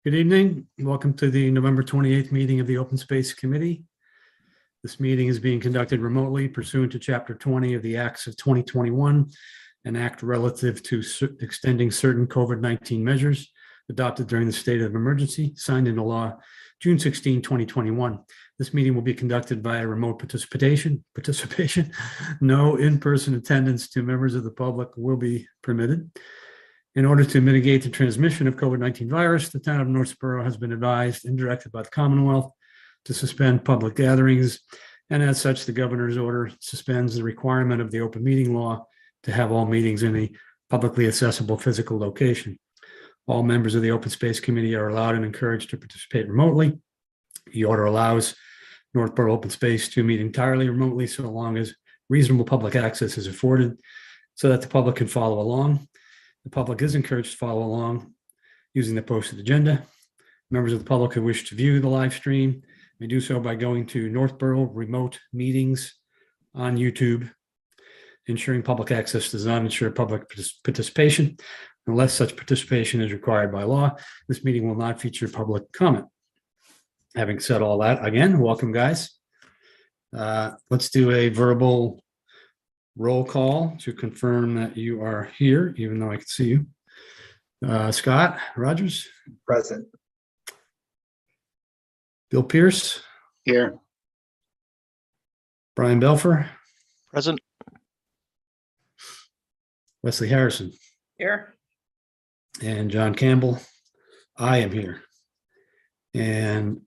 Good evening. Welcome to the November 28th meeting of the Open Space Committee. This meeting is being conducted remotely pursuant to Chapter 20 of the Acts of 2021, an act relative to extending certain COVID-19 measures adopted during the state of emergency, signed into law June 16, 2021. This meeting will be conducted via remote participation. No in-person attendance to members of the public will be permitted. In order to mitigate the transmission of COVID-19 virus, the town of Northborough has been advised and directed by the Commonwealth to suspend public gatherings. And as such, the governor's order suspends the requirement of the open meeting law to have all meetings in a publicly accessible physical location. All members of the Open Space Committee are allowed and encouraged to participate remotely. The order allows Northborough Open Space to meet entirely remotely so long as reasonable public access is afforded so that the public can follow along. The public is encouraged to follow along using the posted agenda. Members of the public who wish to view the live stream may do so by going to Northborough Remote Meetings on YouTube. Ensuring public access does not ensure public participation unless such participation is required by law. This meeting will not feature public comment. Having said all that, again, welcome, guys. Let's do a verbal roll call to confirm that you are here, even though I can see you. Scott Rogers? Present. Bill Pierce? Here. Brian Belfer? Present. Wesley Harrison? Here. And John Campbell? I am here. And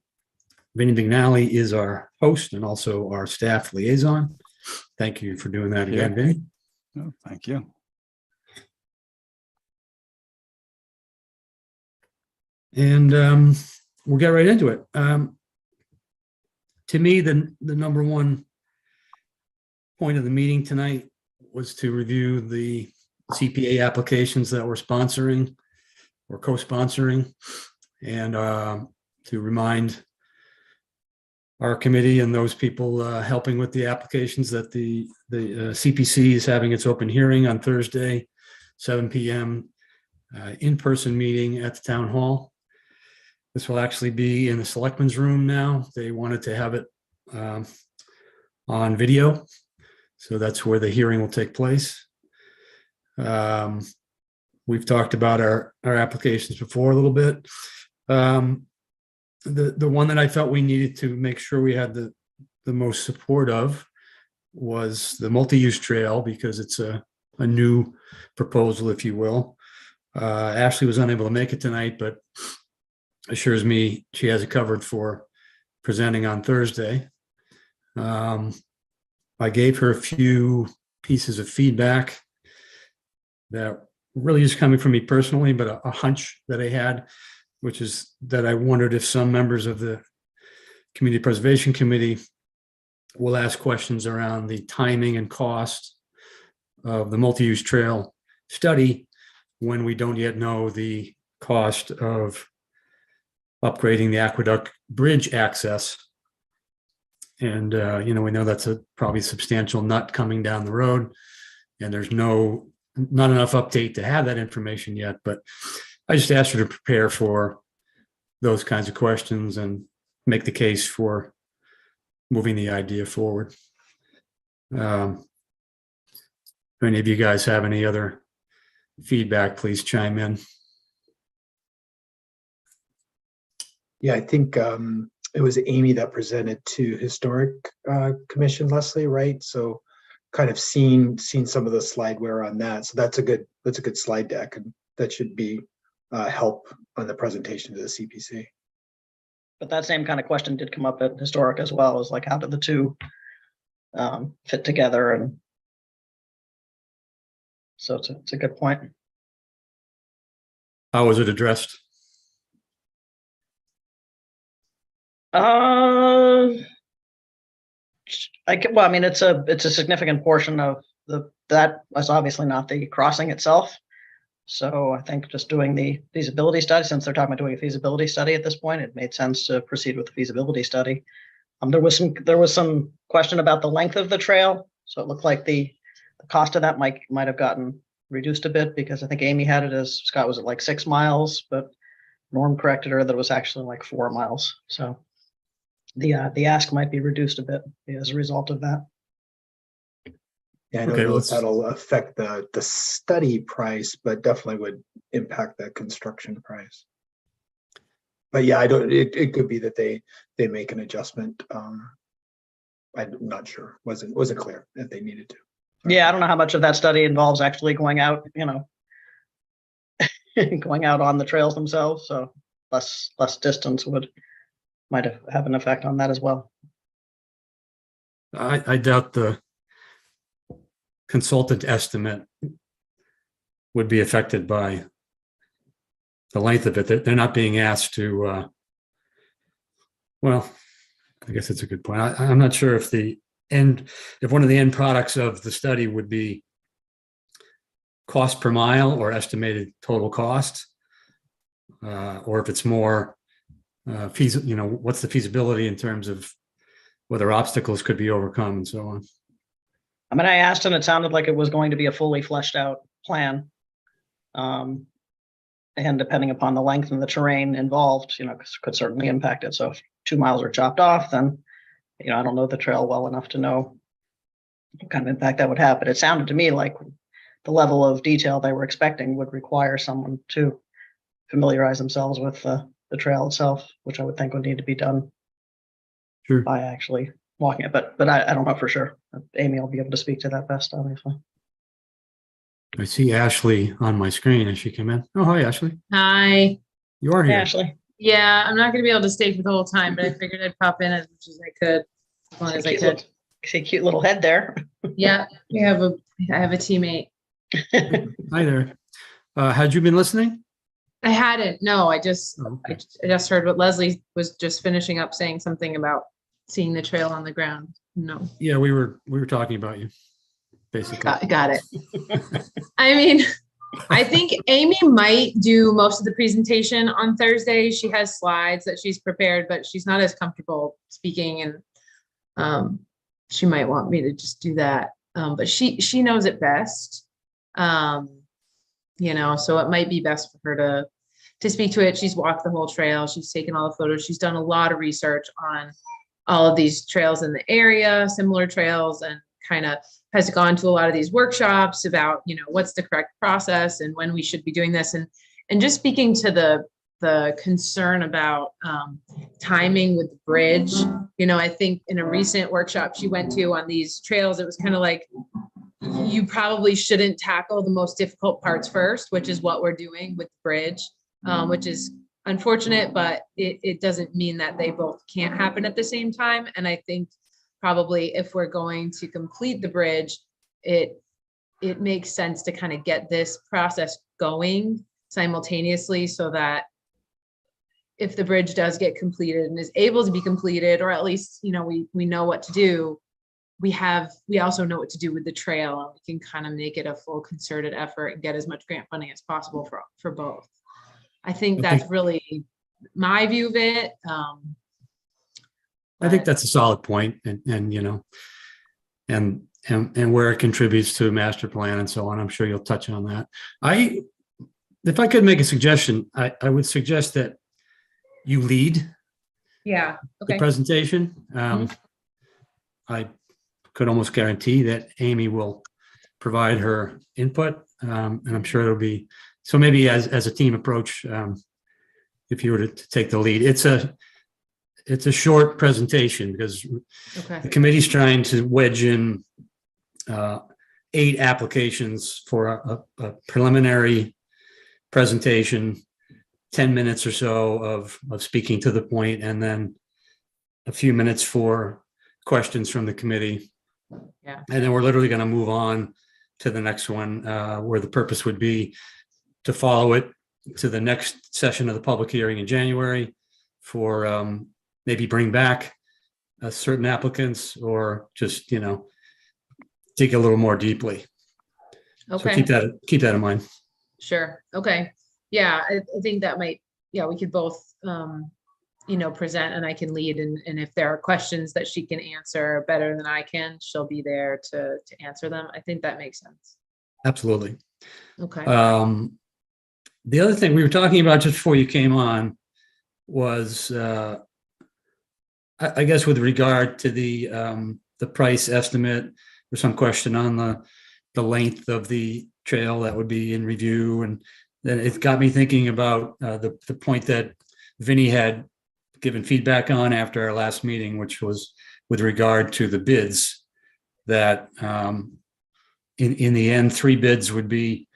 Vinnie Vignali is our host and also our staff liaison. Thank you for doing that again, Vinnie. Oh, thank you. And we'll get right into it. To me, the number one point of the meeting tonight was to review the CPA applications that we're sponsoring or co-sponsoring, and to remind our committee and those people helping with the applications that the CPC is having its open hearing on Thursday, 7 p.m. In-person meeting at the town hall. This will actually be in the selectmen's room now. They wanted to have it on video, so that's where the hearing will take place. We've talked about our applications before a little bit. The one that I felt we needed to make sure we had the most support of was the multi-use trail, because it's a new proposal, if you will. Ashley was unable to make it tonight, but assures me she has it covered for presenting on Thursday. I gave her a few pieces of feedback that really is coming from me personally, but a hunch that I had, which is that I wondered if some members of the Community Preservation Committee will ask questions around the timing and cost of the multi-use trail study when we don't yet know the cost of upgrading the aqueduct bridge access. And, we know that's probably substantial nut coming down the road, and there's not enough update to have that information yet, but I just asked her to prepare for those kinds of questions and make the case for moving the idea forward. If any of you guys have any other feedback, please chime in. Yeah, I think it was Amy that presented to Historic Commission, Leslie, right? So kind of seen some of the slideware on that. So that's a good slide deck, and that should be help on the presentation to the CPC. But that same kind of question did come up at Historic as well, is like, how did the two fit together? And so it's a good point. How was it addressed? It's a significant portion of that was obviously not the crossing itself. So I think just doing the feasibility study, since they're talking about doing a feasibility study at this point, it made sense to proceed with the feasibility study. There was some question about the length of the trail, so it looked like the cost of that might have gotten reduced a bit, because I think Amy had it as, Scott, was it like 6 miles, but Norm corrected her that it was actually like 4 miles. So the ask might be reduced a bit as a result of that. Yeah, I don't Okay, know if let's- that'll affect the study price, but definitely would impact the construction price. But yeah, I don't, it could be that they make an adjustment. I'm not sure. Wasn't clear if they needed to. Yeah, I don't know how much of that study involves actually going out, going out on the trails themselves. So less distance might have an effect on that as well. I doubt the consultant estimate would be affected by the length of it. They're not being asked to, well, I guess that's a good point. I'm not sure if if one of the end products of the study would be cost per mile or estimated total cost, or if it's more feasible, what's the feasibility in terms of whether obstacles could be overcome and so on. I mean, I asked and it sounded like it was going to be a fully fleshed out plan. And depending upon the length and the terrain involved, could certainly impact it. So if 2 miles are chopped off, then, I don't know the trail well enough to know what kind of impact that would have. But it sounded to me like the level of detail they were expecting would require someone to familiarize themselves with the trail itself, which I would think would need to be done Sure. by actually walking it. But I don't know for sure. Amy will be able to speak to that best, obviously. I see Ashley on my screen as she came in. Oh, hi, Ashley. Hi. You are Hey, here. Ashley. Yeah, I'm not gonna be able to stay for the whole time, but I figured I'd pop in as much as I could, as long as I could. See a cute little head there. Yeah, I have a teammate. Hi there. Had you been listening? I hadn't, no, I just Oh, okay. heard what Leslie was just finishing up saying something about seeing the trail on the ground. No, Yeah, we were talking about you, basically. got it. I mean, I think Amy might do most of the presentation on Thursday. She has slides that she's prepared, but she's not as comfortable speaking, and she might want me to just do that. But she knows it best. So it might be best for her to speak to it. She's walked the whole trail. She's taken all the photos. She's done a lot of research on all of these trails in the area, similar trails, and kind of has gone to a lot of these workshops about, what's the correct process and when we should be doing this. And just speaking to the concern about timing with the bridge, I think in a recent workshop she went to on these trails, it was kind of like, you probably shouldn't tackle the most difficult parts first, which is what we're doing with the bridge, which is unfortunate, but it doesn't mean that they both can't happen at the same time. And I think probably if we're going to complete the bridge, it makes sense to kind of get this process going simultaneously, so that if the bridge does get completed and is able to be completed, or at least, we know what to do, we also know what to do with the trail, and we can kind of make it a full concerted effort and get as much grant funding as possible for both. I think Okay. that's really my view of it. I think that's a solid point, and where it contributes to a master plan and so on. I'm sure you'll touch on that. If I could make a suggestion, I would suggest that you lead Yeah. the Okay. presentation. I could almost guarantee that Amy will provide her input, and I'm sure it'll be, so maybe as a team approach, if you were to take the lead. It's a short presentation because Okay. the committee's trying to wedge in 8 applications for a preliminary presentation, 10 minutes or so of speaking to the point, and then a few minutes for questions from the committee. Yeah. And then we're literally going to move on to the next one, where the purpose would be to follow it to the next session of the public hearing in January for maybe bring back certain applicants, or just, dig a little more deeply. So Okay. keep that in mind. Sure. Okay. Yeah, I think that might, we could both, present, and I can lead, and if there are questions that she can answer better than I can, she'll be there to answer them. I think that makes sense. Absolutely. Okay. The other thing we were talking about just before you came on was, I guess with regard to the price estimate, there's some question on the length of the trail that would be in review. And then it got me thinking about the point that Vinny had given feedback on after our last meeting, which was with regard to the bids, that in the end, 3 bids would be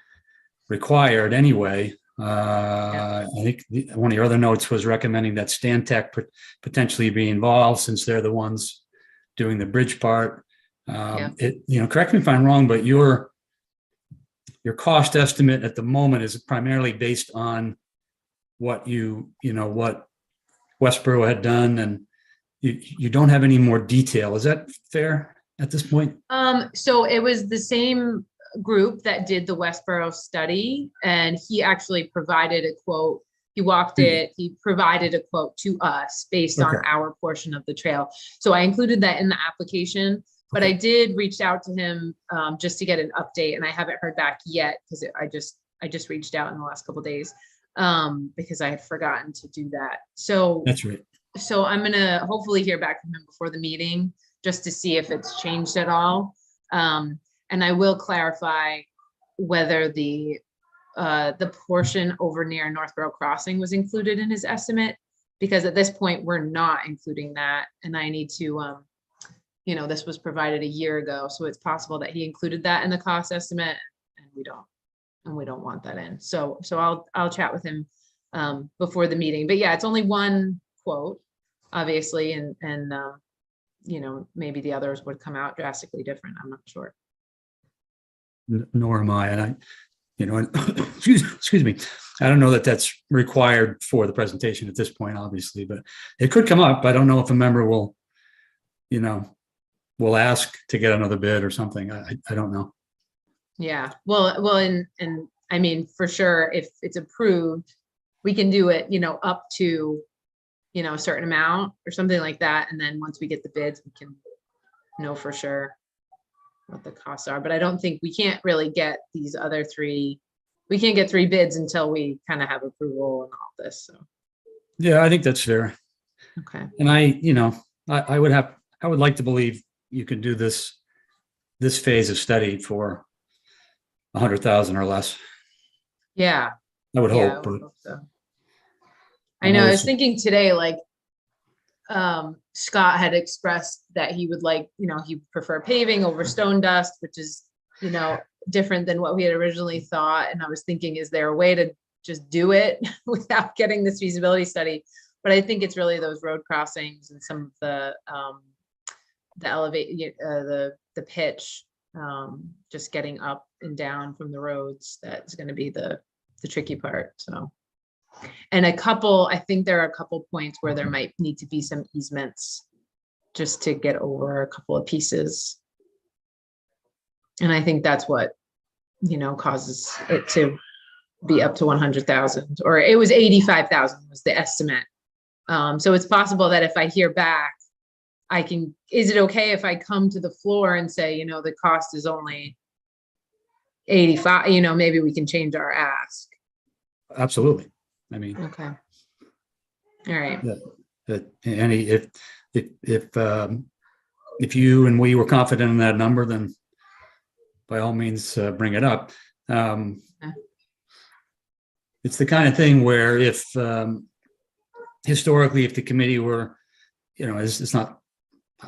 required anyway. I think one of your other notes was recommending that Stantec potentially be involved, since they're the ones doing the bridge part. Correct me if I'm wrong, but your cost estimate at the moment is primarily based on what what Westboro had done, and you don't have any more detail. Is that fair at this point? So it was the same group that did the Westboro study, and he actually provided a quote. He walked it, he provided a quote to us based on our portion of the trail. So I included that in the application, but I did reach out to him just to get an update, and I haven't heard back yet because I just reached out in the last couple of days because I had forgotten to do that. So That's right. So I'm gonna hopefully hear back from him before the meeting just to see if it's changed at all. And I will clarify whether the portion over near Northborough Crossing was included in his estimate, because at this point we're not including that. And I need to, this was provided a year ago, so it's possible that he included that in the cost estimate, and we don't want that in. So I'll chat with him before the meeting. But yeah, it's only one quote, obviously, and maybe the others would come out drastically different. I'm not sure. Nor am I. And excuse me. I don't know that that's required for the presentation at this point, obviously, but it could come up. I don't know if a member will ask to get another bid or something. I don't know. Yeah, well, and I mean, for sure, if it's approved, we can do it, up to, a certain amount or something like that. And then once we get the bids, we can know for sure what the costs are. But I don't think we can't really get these other 3. We can't get 3 bids until we kind of have approval and all this. So Yeah, I think that's fair. okay. And I would like to believe you could do this phase of study for 100,000 or less. Yeah. I would Yeah, hope. I would But hope so. I know. I was thinking today, like, Scott had expressed that he would like, he prefer paving over stone dust, which is, different than what we had originally thought. And I was thinking, is there a way to just do it without getting this feasibility study? But I think it's really those road crossings and some of the elevate, the pitch, just getting up and down from the roads. That's going to be the tricky part. So. And I think there are a couple points where there might need to be some easements just to get over a couple of pieces. And I think that's what, causes it to be up to 100,000, or it was 85,000 was the estimate. So it's possible that if I hear back, is it okay if I come to the floor and say, the cost is only 85, maybe we can change our ask. absolutely. I mean, Okay. All right. If you and we were confident in that number, then by all means bring it up. It's the kind of thing where if historically, if the committee were, it's not.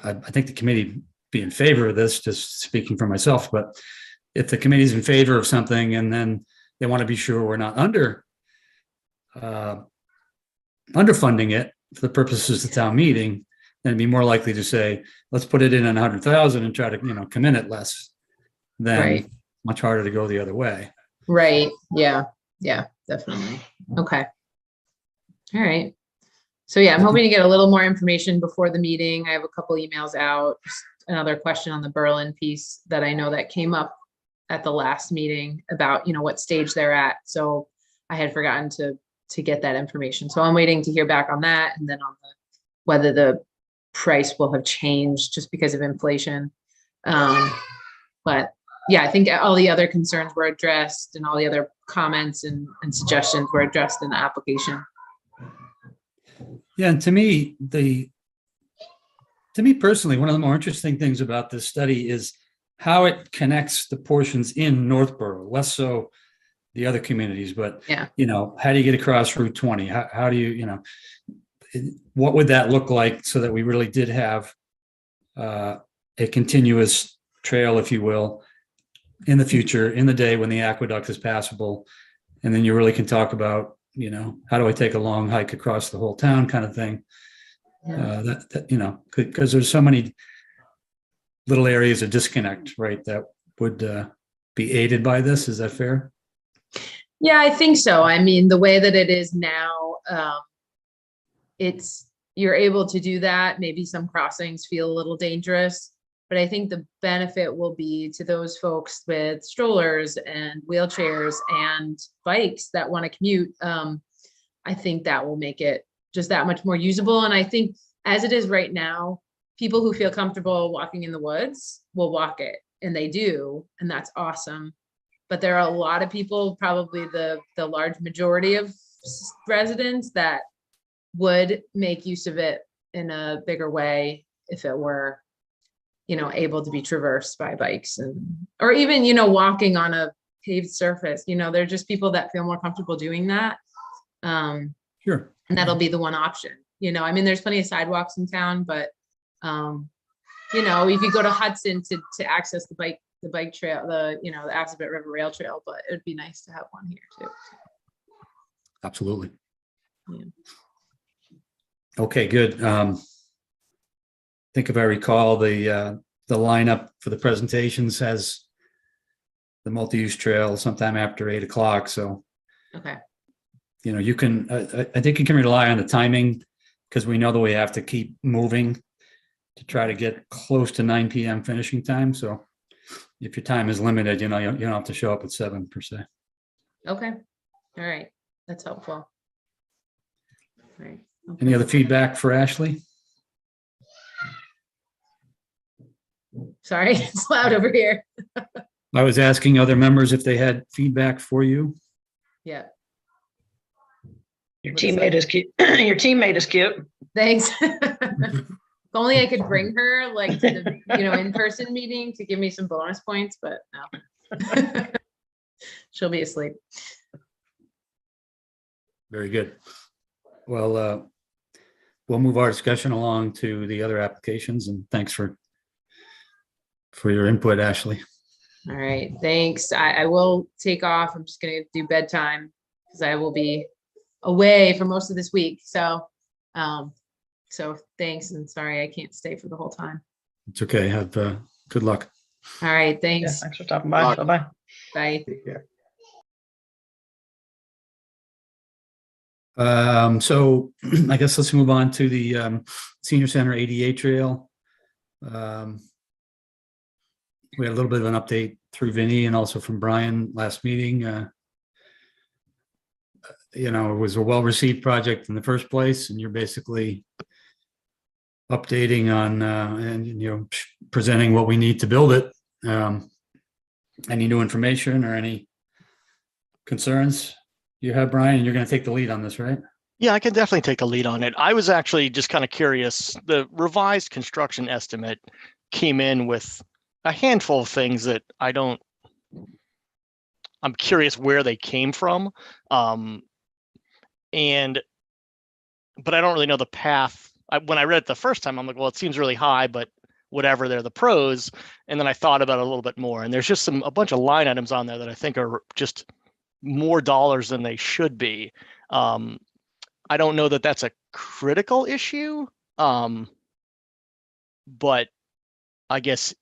I think the committee be in favor of this. Just speaking for myself, but if the committee's in favor of something and then they want to be sure we're not underfunding it for the purposes of the town meeting, then be more likely to say, let's put it in 100,000 and try to, come in at less than Right. much harder to go the other way. Right. Yeah. Yeah, definitely. Okay. All right. So yeah, I'm hoping to get a little more information before the meeting. I have a couple emails out. Just another question on the Berlin piece that I know that came up at the last meeting about, what stage they're at. So I had forgotten to get that information. So I'm waiting to hear back on that. And then on whether the price will have changed just because of inflation. But yeah, I think all the other concerns were addressed and all the other comments and suggestions were addressed in the application. Yeah, and to me personally, one of the more interesting things about this study is how it connects the portions in Northborough, less so the other communities, but Yeah. how do you get across Route 20? How do what would that look like so that we really did have a continuous trail, if you will, in the future, in the day when the aqueduct is passable, and then you really can talk about, how do I take a long hike across the whole town kind of thing. Yeah. Because there's so many little areas of disconnect, right, that would be aided by this. Is that fair? Yeah, I think so. I mean, the way that it is now, you're able to do that. Maybe some crossings feel a little dangerous, but I think the benefit will be to those folks with strollers and wheelchairs and bikes that want to commute. I think that will make it just that much more usable. And I think as it is right now, people who feel comfortable walking in the woods will walk it, and they do, and that's awesome. But there are a lot of people, probably the large majority of residents, that would make use of it in a bigger way if it were, able to be traversed by bikes or even, walking on a paved surface. They're just people that feel more comfortable doing that. Sure. And that'll be the one option. I mean, there's plenty of sidewalks in town, but if you go to Hudson to access the bike trail, the Assabet River Rail Trail, but it would be nice to have one here too. Absolutely. Yeah. Okay, good. I think if I recall, the lineup for the presentations has the multi-use trail sometime after 8:00. So, Okay. you can, I think you can rely on the timing, because we know that we have to keep moving to try to get close to 9 p.m. finishing time. So if your time is limited, you don't have to show up at 7 per se. Okay. All right. That's helpful. All right. Okay. Any other feedback for Ashley? Sorry, it's loud over here. I was asking other members if they had feedback for you. Yeah. Your teammate is cute. Your teammate is cute. Thanks. If only I could bring her to the in-person meeting to give me some bonus points, but no. She'll be asleep. Very good. Well, we'll move our discussion along to the other applications, and thanks for your input, Ashley. All right, thanks. I will take off. I'm just gonna do bedtime because I will be away for most of this week. So thanks, and sorry I can't stay for the whole time. It's okay. Have good luck. All right, Yeah, thanks. thanks for stopping by. Bye-bye. Bye. Take care. So I guess let's move on to the Senior Center ADA Trail. We had a little bit of an update through Vinny and also from Brian last meeting. It was a well-received project in the first place, and you're basically updating on and presenting what we need to build it. Any new information or any concerns you have, Brian? And you're going to take the lead on this, right? Yeah, I can definitely take the lead on it. I was actually just kind of curious. The revised construction estimate came in with a handful of things that I'm curious where they came from. But I don't really know the path. When I read it the first time, I'm like, well, it seems really high, but whatever, they're the pros. And then I thought about it a little bit more, and there's just a bunch of line items on there that I think are just more dollars than they should be. I don't know that that's a critical issue. But I guess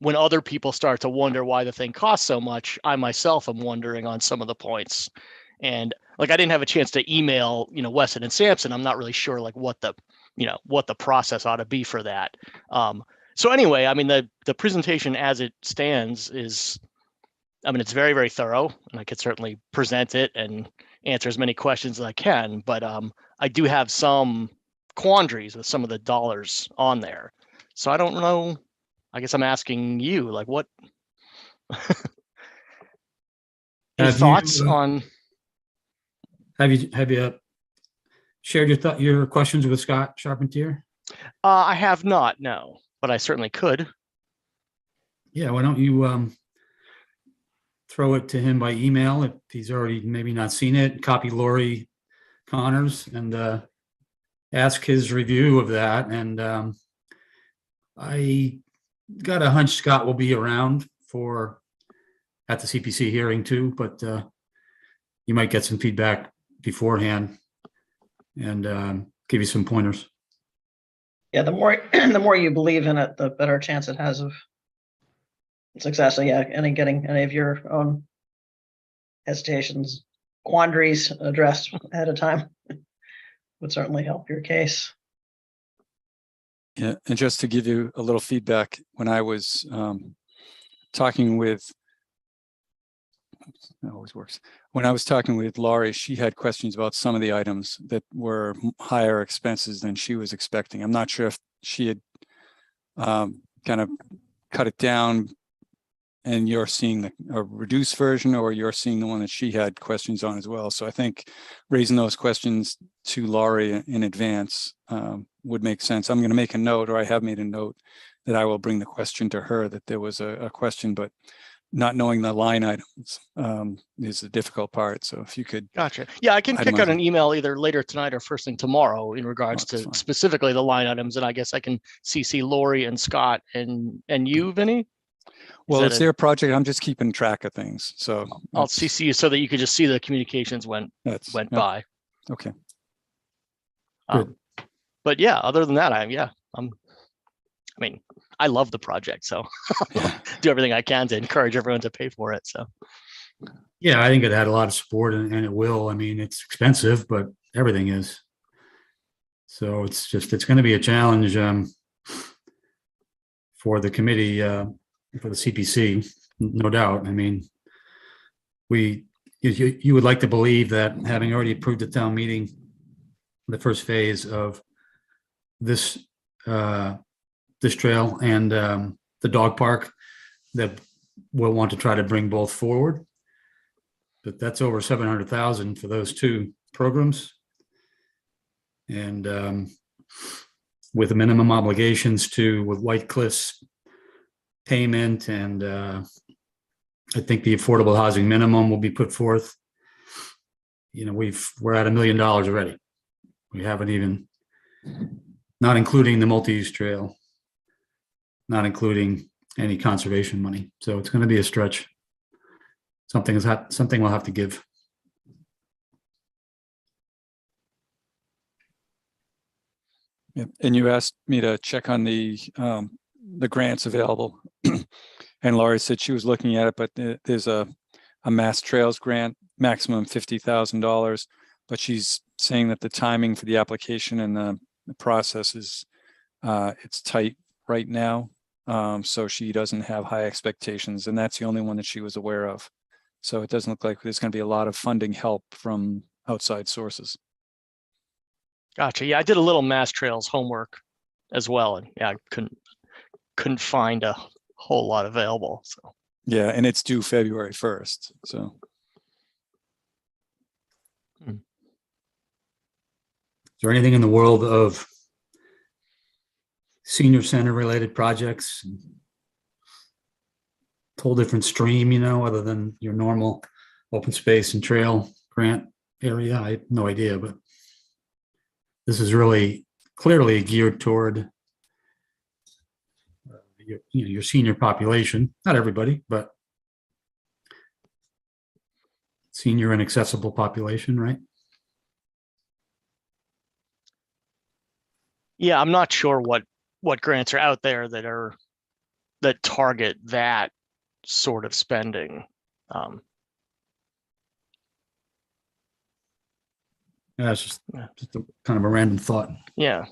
when other people start to wonder why the thing costs so much, I myself am wondering on some of the points. And I didn't have a chance to email, Weston and Sampson. I'm not really sure what the process ought to be for that. So anyway, I mean, the presentation as it stands is, it's very, very thorough, and I could certainly present it and answer as many questions as I can, but I do have some quandaries with some of the dollars on there. So I don't know, I guess I'm asking you, what Any Have you, thoughts on? Have you shared your questions with Scott Charpentier? I have not, no, but I certainly could. Yeah, why don't you throw it to him by email if he's already maybe not seen it, copy Lori Connors and ask his review of that. And I got a hunch Scott will be around at the CPC hearing too, but you might get some feedback beforehand and give you some pointers. Yeah, the more the more you believe in it, the better chance it has of success. So yeah, getting any of your own hesitations, quandaries addressed ahead of time would certainly help your case. Yeah, and just to give you a little feedback, when I was talking with, it always works. When I was talking with Laurie, she had questions about some of the items that were higher expenses than she was expecting. I'm not sure if she had kind of cut it down and you're seeing a reduced version, or you're seeing the one that she had questions on as well. So I think raising those questions to Laurie in advance would make sense. I'm going to make a note, or I have made a note, that I will bring the question to her, that there was a question, but not knowing the line items is the difficult part. So if you could. Gotcha. Yeah, I can kick Itemize out it. an email either later tonight or first thing tomorrow in regards that's to fine. specifically the line items, and I guess I can CC Lori and Scott and you, Vinny. Well, that it's a- their project. I'm just keeping track of things. So I'll CC you so that you could just see the communications went yeah, by. Okay. But yeah, other than that, I mean, I love the project, so Yeah. do everything I can to encourage everyone to pay for it. So Yeah, I think it had a lot of support and it will. I mean, it's expensive, but everything is. So it's going to be a challenge for the committee, for the CPC, no doubt. I mean, you would like to believe that having already approved the town meeting, the first phase of this trail and the dog park, that we'll want to try to bring both forward. But that's over 700,000 for those two programs. And with minimum obligations with White Cliffs payment, and I think the affordable housing minimum will be put forth. You know, we're at $1 million already. We haven't even, not including the multi-use trail, not including any conservation money. So it's going to be a stretch. Something we'll have to give. Yeah. And you asked me to check on the grants available. And Laurie said she was looking at it, but there's a Mass Trails grant, maximum $50,000. But she's saying that the timing for the application and the process is it's tight right now. So she doesn't have high expectations, and that's the only one that she was aware of. So it doesn't look like there's going to be a lot of funding help from outside sources. gotcha. Yeah, I did a little Mass Trails homework as well, and yeah, I couldn't find a whole lot available. So Yeah, and it's due February 1st. So Is there anything in the world of senior center related projects? Whole different stream, other than your normal open space and trail grant area. I have no idea, but this is really clearly geared toward your senior population. Not everybody, but senior and accessible population, right? yeah, I'm not sure what grants are out there that target that sort of spending. Yeah, it's just a kind of a random thought. Yeah.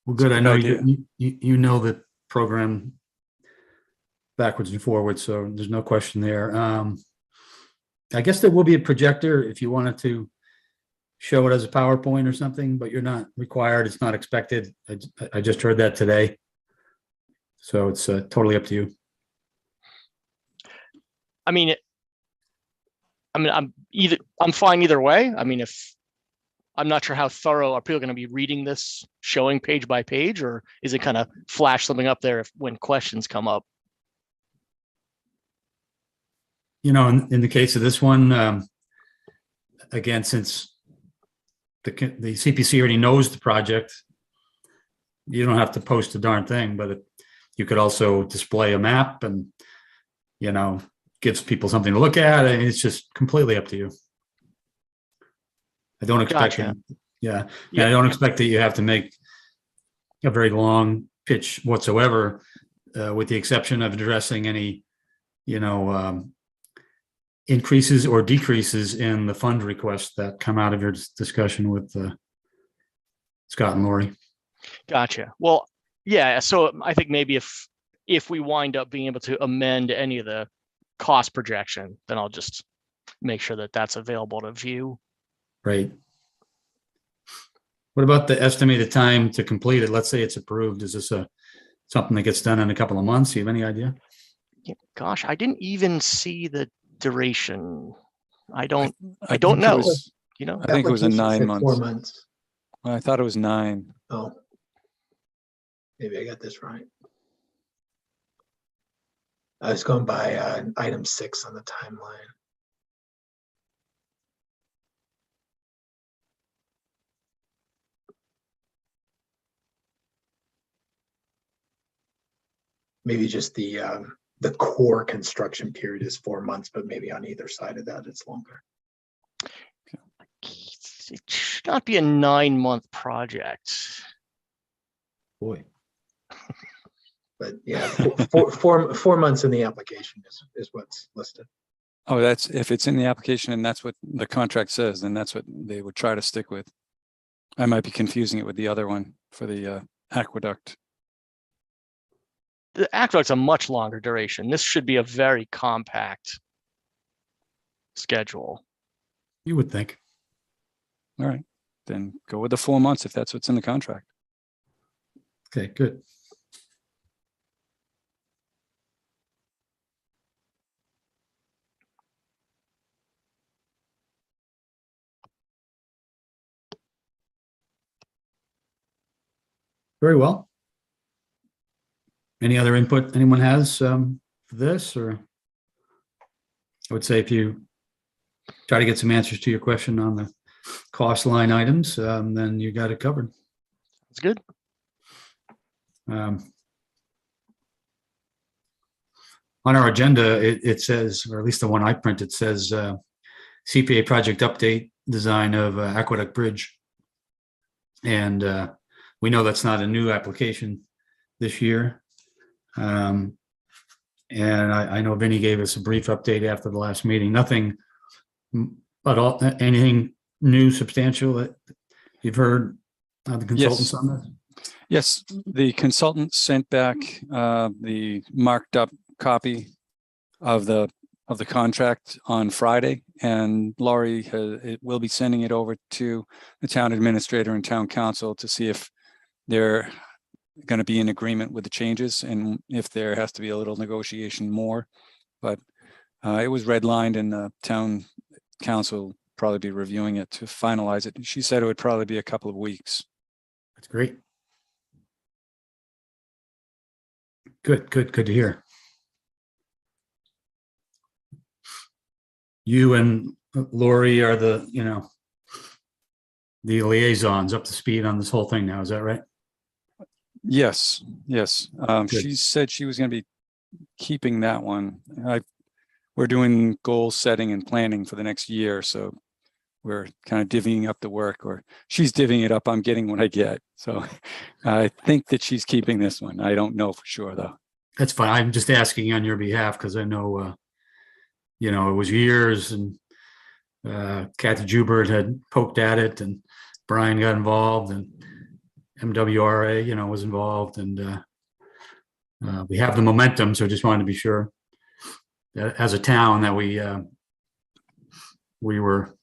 Well, good. I Good know idea. you know the program backwards and forwards, so there's no question there. I guess there will be a projector if you wanted to show it as a PowerPoint or something, but you're not required. It's not expected. I just heard that today. So it's totally up to you. I mean, I'm fine either way. I mean, if I'm not sure how thorough are people going to be reading this, showing page by page, or is it kind of flash something up there when questions come up? You know, in the case of this one, again, since the CPC already knows the project, you don't have to post a darn thing, but you could also display a map and, you know, gives people something to look at, and it's just completely up to you. I don't expect Gotcha. Yeah. Yeah. I don't expect that you have to make a very long pitch whatsoever, with the exception of addressing any, you know, increases or decreases in the fund requests that come out of your discussion with Scott and Lori. Gotcha. Well, yeah. So I think maybe if we wind up being able to amend any of the cost projection, then I'll just make sure that that's available to view. Right. What about the estimated time to complete it? Let's say it's approved. Is this something that gets done in a couple of months? Do you have any idea? Yeah, gosh, I didn't even see the duration. I don't think know. it was- You know, I think it was a Application 9 said 4 months. months. I thought it was 9. Oh. Maybe I got this right. I was going by item 6 on the timeline. Maybe just the core construction period is 4 months, but maybe on either side of that, it's longer. it should not be a 9-month project. Boy. But yeah, 4 months in the application is what's listed. Oh, that's if it's in the application and that's what the contract says, then that's what they would try to stick with. I might be confusing it with the other one for the aqueduct. The aqueduct's a much longer duration. This should be a very compact schedule. You would think. All right, then go with the 4 months if that's what's in the contract. Okay, good. Very well. Any other input anyone has for this, or I would say if you try to get some answers to your question on the cost line items, then you got it covered. It's good. On our agenda, it says, or at least the one I printed says, CPA project update design of Aqueduct Bridge. And we know that's not a new application this year. And I know Vinny gave us a brief update after the last meeting. Nothing, but anything new substantial that you've heard the consultants on this? Yes, the consultant sent back the marked up copy of the contract on Friday, and Laurie will be sending it over to the town administrator and town council to see if they're going to be in agreement with the changes and if there has to be a little negotiation more. But it was redlined, and the town council will probably be reviewing it to finalize it. She said it would probably be a couple of weeks. That's great. Good to hear. You and Lori are the liaisons up to speed on this whole thing now. Is that right? Yes. Good. She said she was going to be keeping that one. We're doing goal setting and planning for the next year, so we're kind of divvying up the work, or she's divvying it up. I'm getting what I get. So I think that she's keeping this one. I don't know for sure though. That's fine. I'm just asking on your behalf because I know, it was years, and Kathy Joubert had poked at it, and Brian got involved, and MWRA, was involved, and we have the momentum. So I just wanted to be sure that as a town that we were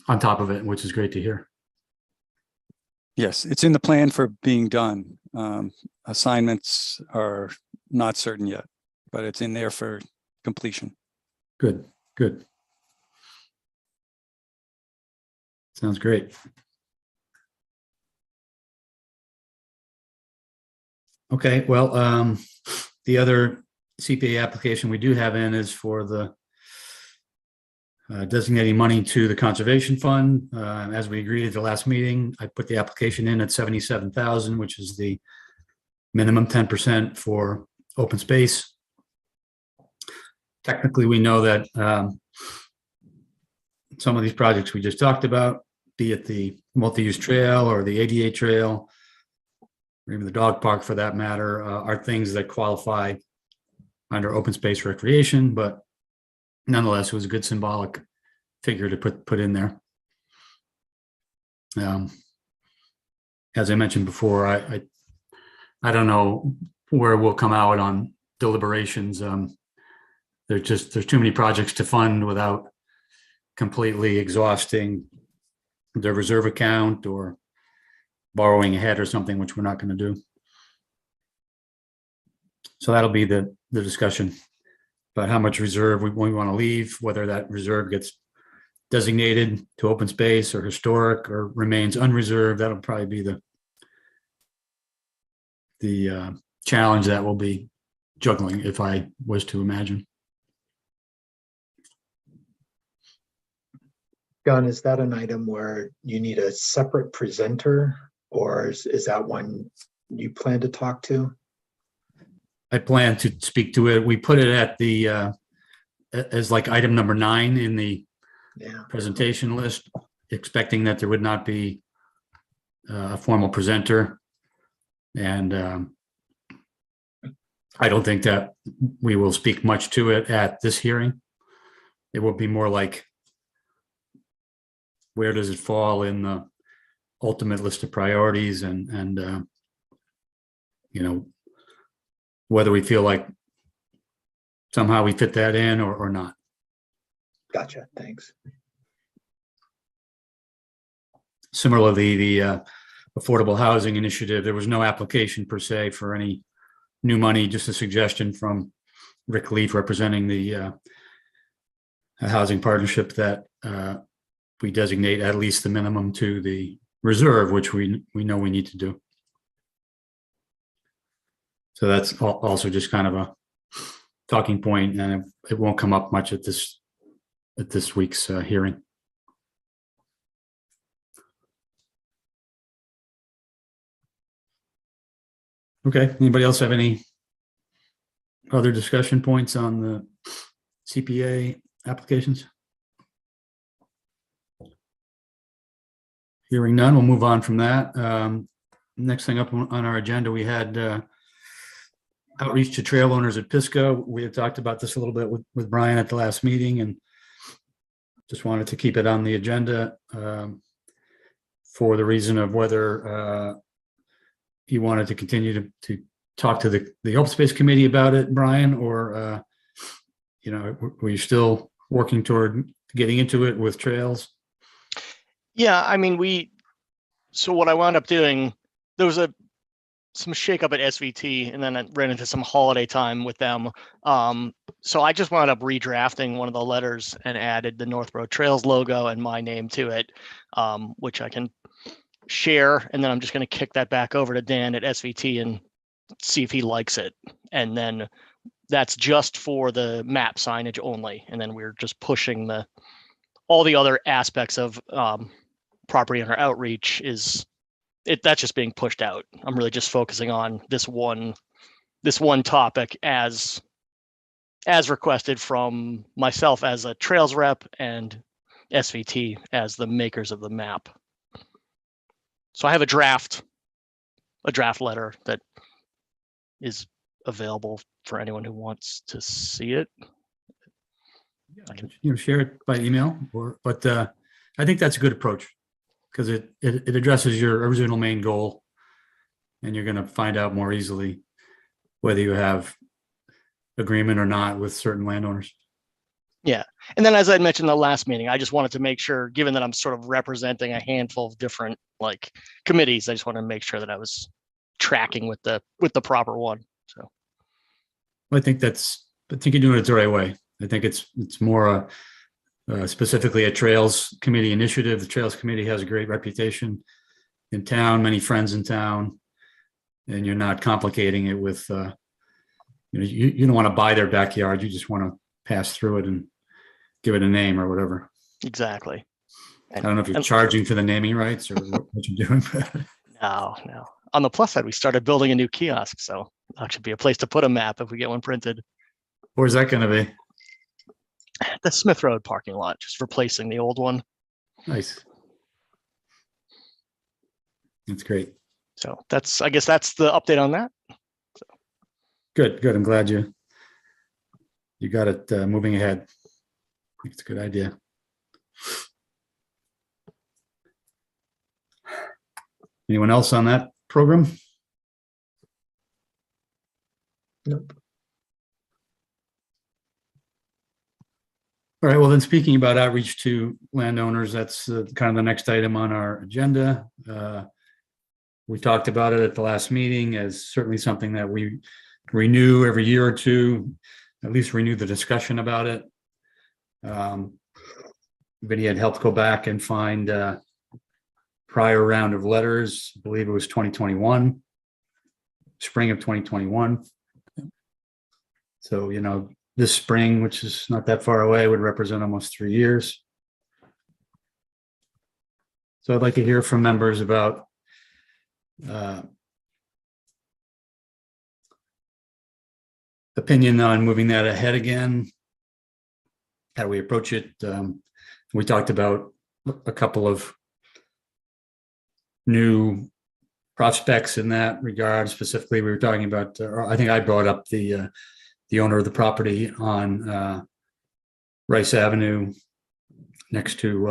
on top of it, which is great to hear. Yes, it's in the plan for being done. Assignments are not certain yet, but it's in there for completion. Good, good. Sounds great. Okay, well, the other CPA application we do have in is for the designating money to the conservation fund. As we agreed at the last meeting, I put the application in at 77,000, which is the minimum 10% for open space. Technically, we know that some of these projects we just talked about, be it the multi-use trail or the ADA trail, or even the dog park for that matter, are things that qualify under open space recreation, but nonetheless, it was a good symbolic figure to put in there. As I mentioned before, I don't know where we'll come out on deliberations. There's too many projects to fund without completely exhausting the reserve account or borrowing ahead or something, which we're not going to do. So that'll be the discussion about how much reserve we want to leave, whether that reserve gets designated to open space or historic or remains unreserved. That'll probably be the challenge that we'll be juggling, if I was to imagine. John, is that an item where you need a separate presenter, or is that one you plan to talk to? I plan to speak to it. We put it at the as like item number 9 in the Yeah, presentation list, expecting that there would not be a formal presenter. And I don't think that we will speak much to it at this hearing. It will be more like, where does it fall in the ultimate list of priorities, and you know, whether we feel like somehow we fit that in or not. gotcha, thanks. Similarly, the affordable housing initiative, there was no application per se for any new money, just a suggestion from Rick Leaf representing the housing partnership that we designate at least the minimum to the reserve, which we know we need to do. So that's also just kind of a talking point, and it won't come up much at this week's hearing. Okay, anybody else have any other discussion points on the CPA applications? Hearing none, we'll move on from that. Next thing up on our agenda, we had outreach to trail owners at Pisco. We had talked about this a little bit with Brian at the last meeting, and just wanted to keep it on the agenda for the reason of whether you wanted to continue to talk to the open space committee about it, Brian, or you know, were you still working toward getting into it with trails? Yeah, I mean, so what I wound up doing, there was some shakeup at SVT, and then I ran into some holiday time with them. So I just wound up redrafting one of the letters and added the Northborough Trails logo and my name to it, which I can share. And then I'm just going to kick that back over to Dan at SVT and see if he likes it. And then that's just for the map signage only. And then we're just pushing all the other aspects of property owner outreach that's just being pushed out. I'm really just focusing on this one topic as requested from myself as a trails rep and SVT as the makers of the map. So I have a draft letter that is available for anyone who wants to see it. I can share it by email, but I think that's a good approach, because it addresses your original main goal, and you're going to find out more easily whether you have agreement or not with certain landowners. Yeah. And then, as I mentioned in the last meeting, I just wanted to make sure, given that I'm sort of representing a handful of different committees, I just wanted to make sure that I was tracking with the proper one. So I think you're doing it the right way. I think it's more specifically a Trails Committee initiative. The Trails Committee has a great reputation in town, many friends in town, and you're not complicating it with, you don't want to buy their backyard. You just want to pass through it and give it a name or whatever. Exactly. I don't know if you're charging for the naming rights or what you're doing. No. On the plus side, we started building a new kiosk, so that should be a place to put a map if we get one printed. Where's that going to be? The Smith Road parking lot, just replacing the old one. Nice. That's great. So I guess that's the update on that. Good. I'm glad you got it moving ahead. I think it's a good idea. Anyone else on that program? Nope. All right, well then, speaking about outreach to landowners, that's kind of the next item on our agenda. We talked about it at the last meeting as certainly something that we renew every year or two, at least renew the discussion about it. Vinny had helped go back and find prior round of letters. I believe it was 2021, spring of 2021. So, this spring, which is not that far away, would represent almost 3 years. So I'd like to hear from members about opinion on moving that ahead again. How do we approach it? We talked about a couple of new prospects in that regard. Specifically, we were talking about, I think I brought up the owner of the property on Rice Avenue next to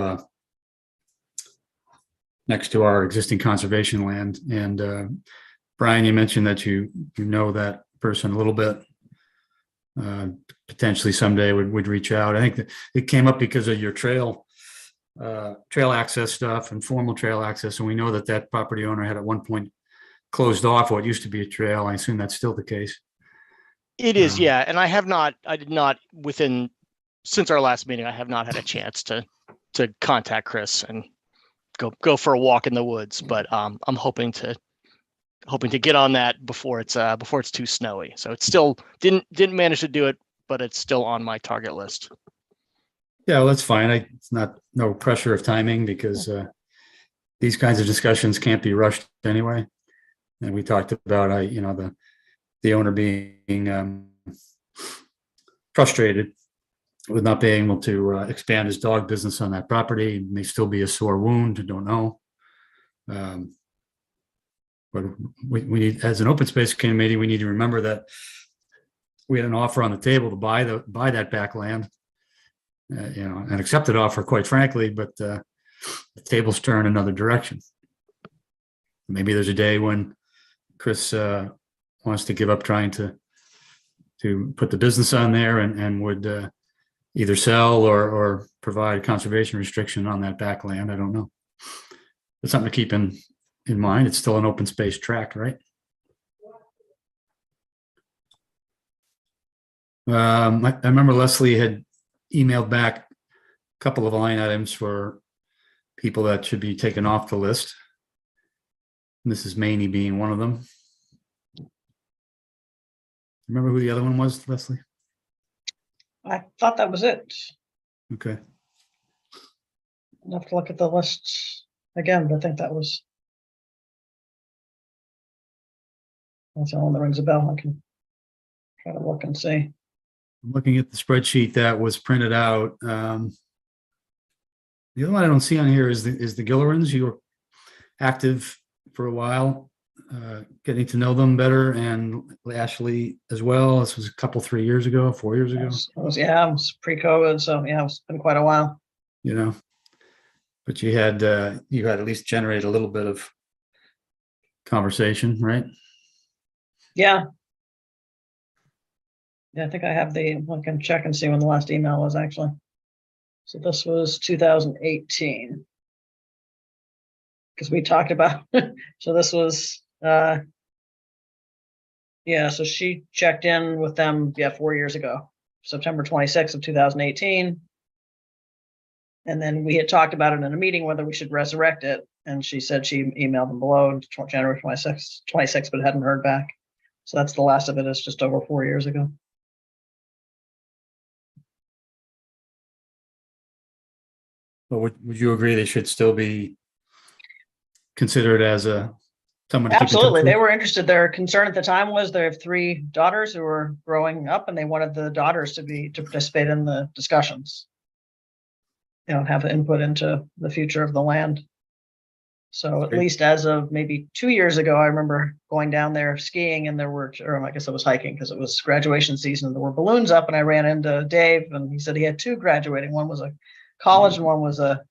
our existing conservation land. And Brian, you mentioned that you know that person a little bit. Potentially someday would reach out. I think that it came up because of your trail access stuff and formal trail access. And we know that property owner had at one point closed off what used to be a trail. I assume that's still the case. It is, yeah. And since our last meeting, I have not had a chance to contact Chris and go for a walk in the woods. But I'm hoping to get on that before it's too snowy. So it's still didn't manage to do it, but it's still on my target list. Yeah, well, that's fine. It's no pressure of timing because these kinds of discussions can't be rushed anyway. And we talked about the owner being frustrated with not being able to expand his dog business on that property. It may still be a sore wound. I don't know. But we need, as an open space committee, we need to remember that we had an offer on the table to buy that back land, an accepted offer, quite frankly, but the tables turn another direction. Maybe there's a day when Chris wants to give up trying to put the business on there and would either sell or provide conservation restriction on that back land. I don't know. It's something to keep in mind. It's still an open space tract, right? I remember Leslie had emailed back a couple of line items for people that should be taken off the list. Mrs. Maney being one of them. Remember who the other one was, Leslie? I thought that was it. Okay. I'll have to look at the list again, but I think that's the one that rings a bell. I can try to look and see. I'm looking at the spreadsheet that was printed out. The other one I don't see on here is the Gillerans. You were active for a while, getting to know them better, and Ashley as well. This was a couple, 4 years ago. It was pre-COVID, so yeah, it's been quite a while. But you had at least generated a little bit of conversation, right? Yeah. Yeah, I think I have I can check and see when the last email was actually. So this was 2018. Because we talked about, so this was Yeah, so she checked in with them, 4 years ago, September 26th of 2018. And then we had talked about it in a meeting, whether we should resurrect it. And she said she emailed them below January 26th, but hadn't heard back. So that's the last of it. It's just over 4 years ago. But would you agree they should still be considered as someone to keep in touch Absolutely. They with? were interested. Their concern at the time was they have 3 daughters who were growing up and they wanted the daughters to participate in the discussions. Have input into the future of the land. So at Great. least as of maybe 2 years ago, I remember going down there skiing and or I guess I was hiking because it was graduation season. There were balloons up and I ran into Dave and he said he had 2 graduating. One was a college and one was a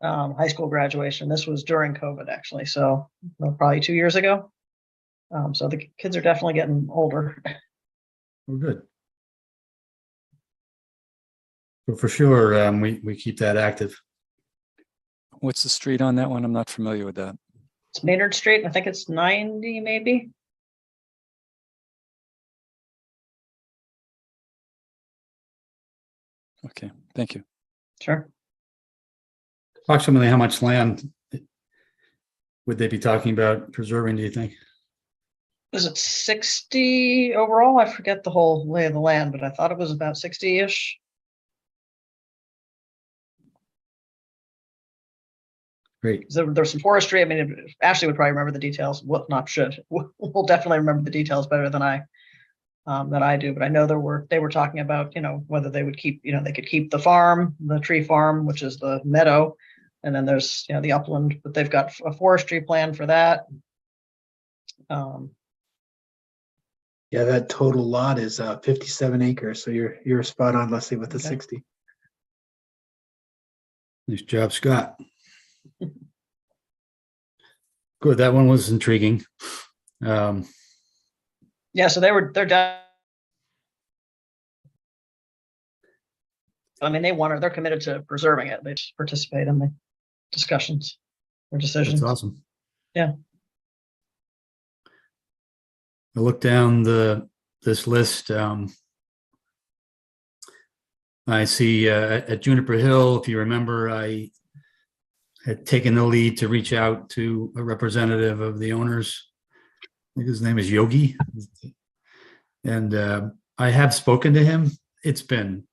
high school graduation. This was during COVID actually. So probably 2 years ago. So the kids are definitely getting older. Well, good. So for sure, we keep that active. What's the street on that one? I'm not familiar with that. It's Maynard Street. And I think it's 90 maybe. Okay, thank you. Sure. Approximately how much land would they be talking about preserving, do you think? Was it 60 overall? I forget the whole lay of the land, but I thought it was about 60-ish. Great. There's some forestry. I mean, Ashley would probably remember the details. Well, not should. We'll definitely remember the details better than I do. But I know they were talking about, whether they would keep, they could keep the farm, the tree farm, which is the meadow, and then there's the upland. But they've got a forestry plan for that. Yeah, that total lot is 57 acres. So you're spot on, Leslie, with the Okay. 60. Nice job, Scott. Good. That one was intriguing. Yeah, so they're done. I mean, they're committed to preserving it. They just participate in the discussions or decisions. That's awesome. Yeah. I looked down this list. I see at Juniper Hill, if you remember, I had taken the lead to reach out to a representative of the owners. I think his name is Yogi. And I have spoken to him. It's been,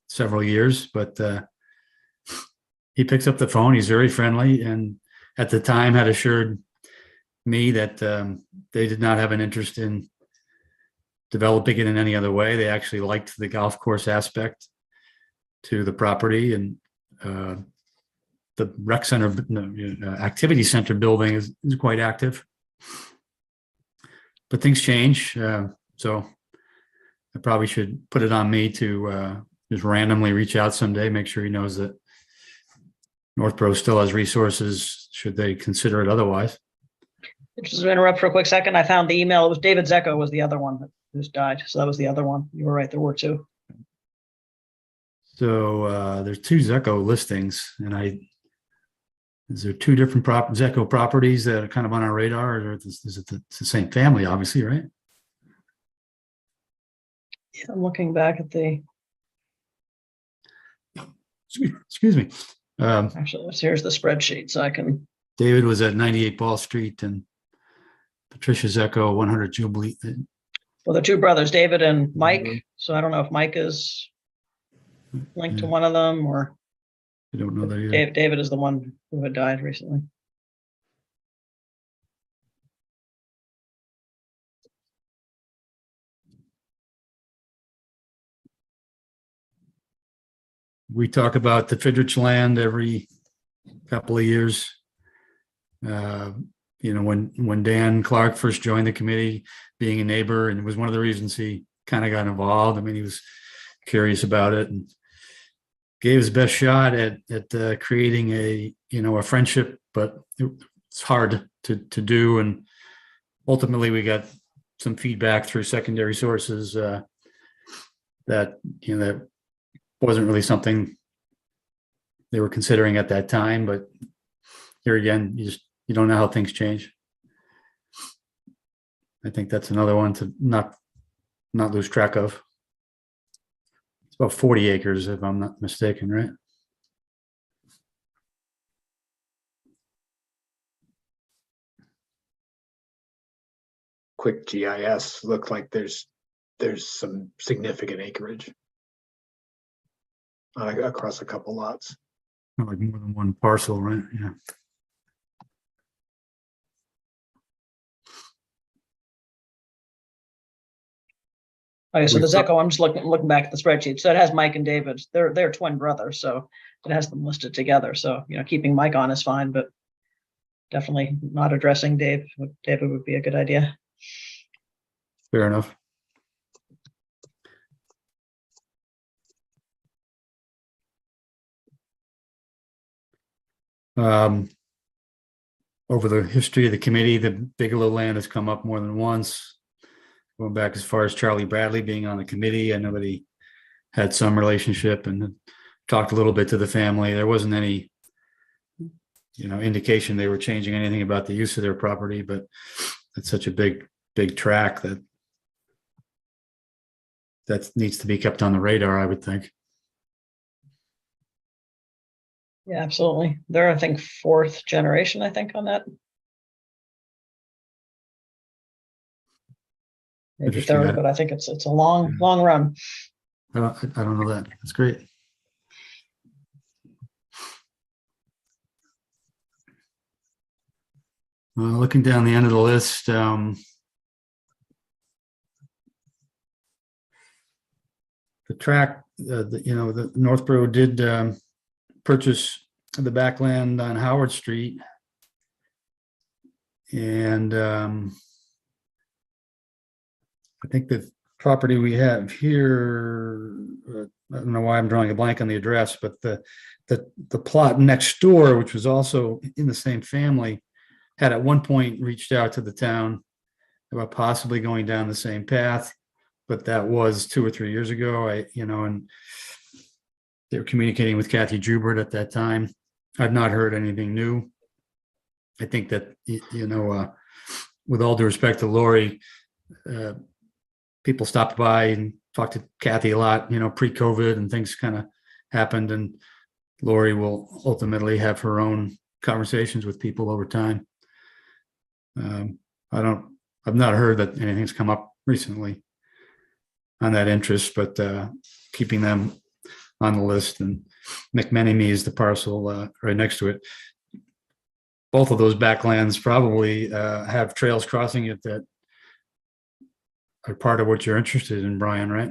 several years, but he picks up the phone. He's very friendly. And at the time had assured me that they did not have an interest in developing it in any other way. They actually liked the golf course aspect to the property, and the rec center, activity center building is quite active. But things change, so I probably should put it on me to just randomly reach out someday, make sure he knows that Northborough still has resources should they consider it otherwise. Just to interrupt for a quick second, I found the email. It was David Zecco was the other one who's died. So that was the other one. You were right. There were 2. So there's 2 Zecco listings, and is there 2 different Zecco properties that are kind of on our radar, or is it the same family, obviously, right? Yeah, I'm looking back at the, Excuse me. actually, here's the spreadsheet so I can, David was at 98 Ball Street, and Patricia Zecco, 100 Jubilee. well, the 2 brothers, David and Mike. So I don't know if Mike is linked to Yeah. one of them or I don't know that either. David is the one who had died recently. We talk about the Fidrich land every couple of years. When Dan Clark first joined the committee, being a neighbor, and it was one of the reasons he kind of got involved. I mean, he was curious about it and gave his best shot at creating a friendship, but it's hard to do. And ultimately, we got some feedback through secondary sources that that wasn't really something they were considering at that time. But here again, you don't know how things change. I think that's another one to not lose track of. It's about 40 acres, if I'm not mistaken, right? Quick GIS look like there's some significant acreage across a couple lots. Like more than one parcel, right? Yeah. Okay, so We've the got- Zeco, I'm just looking back at the spreadsheet. So it has Mike and David. They're twin brothers, so it has them listed together. So, keeping Mike on is fine, but definitely not addressing David would be a good idea. Fair enough. Over the history of the committee, the Bigelow land has come up more than once. Going back as far as Charlie Bradley being on the committee, I know that he had some relationship and talked a little bit to the family. There wasn't any, indication they were changing anything about the use of their property, but it's such a big tract that needs to be kept on the radar, I would think. Yeah, absolutely. They're, I think, fourth generation, on that. Maybe Interesting. third, but I think it's a long run. I don't know that. That's great. Looking down the end of the list, the track, the Northborough did purchase the backland on Howard Street. And I think the property we have here, I don't know why I'm drawing a blank on the address, but the plot next door, which was also in the same family, had at one point reached out to the town about possibly going down the same path, but that was 2 or 3 years ago. And they were communicating with Kathy Jubert at that time. I've not heard anything new. I think that, with all due respect to Lori, people stopped by and talked to Kathy a lot, pre-COVID, and things kind of happened. And Lori will ultimately have her own conversations with people over time. I've not heard that anything's come up recently on that interest, but keeping them on the list. And McMenemy is the parcel right next to it. Both of those backlands probably have trails crossing it that are part of what you're interested in, Brian, right?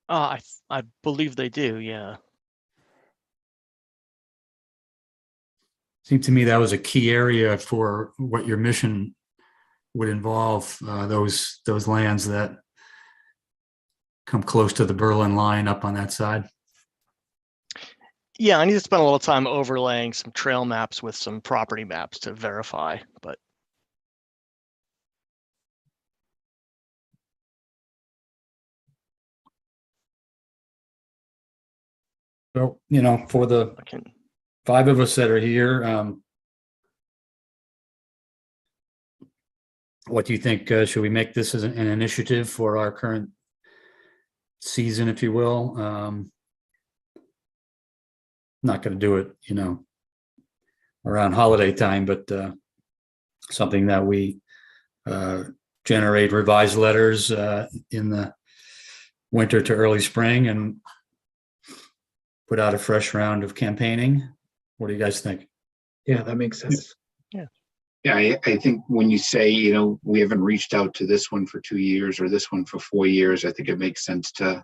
I believe they do, yeah. Seemed to me that was a key area for what your mission would involve, those lands that come close to the Berlin line up on that side. Yeah, I need to spend a little time overlaying some trail maps with some property maps to verify, but So, for the I can. 5 of us that are here, what do you think? Should we make this as an initiative for our current season, if you will? Not going to do it, around holiday time, but something that we generate revised letters in the winter to early spring and put out a fresh round of campaigning. What do you guys think? Yeah, that makes sense. Yeah, I think when you say, we haven't reached out to this one for 2 years or this one for 4 years, I think it makes sense to,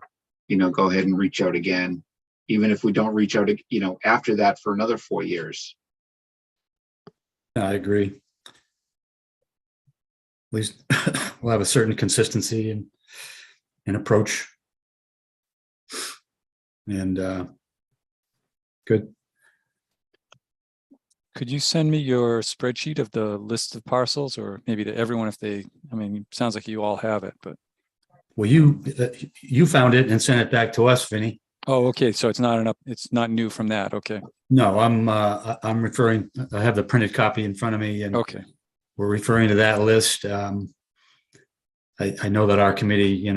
go ahead and reach out again, even if we don't reach out, after that for another 4 years. I agree. At least we'll have a certain consistency and approach. And good. Could you send me your spreadsheet of the list of parcels, or maybe to everyone if they, sounds like you all have it, but. Well, you found it and sent it back to us, Vinny. Oh, okay. So it's not new from that. Okay. No, I'm referring, I have the printed copy in front of me, and Okay. we're referring to that list. I know that our committee,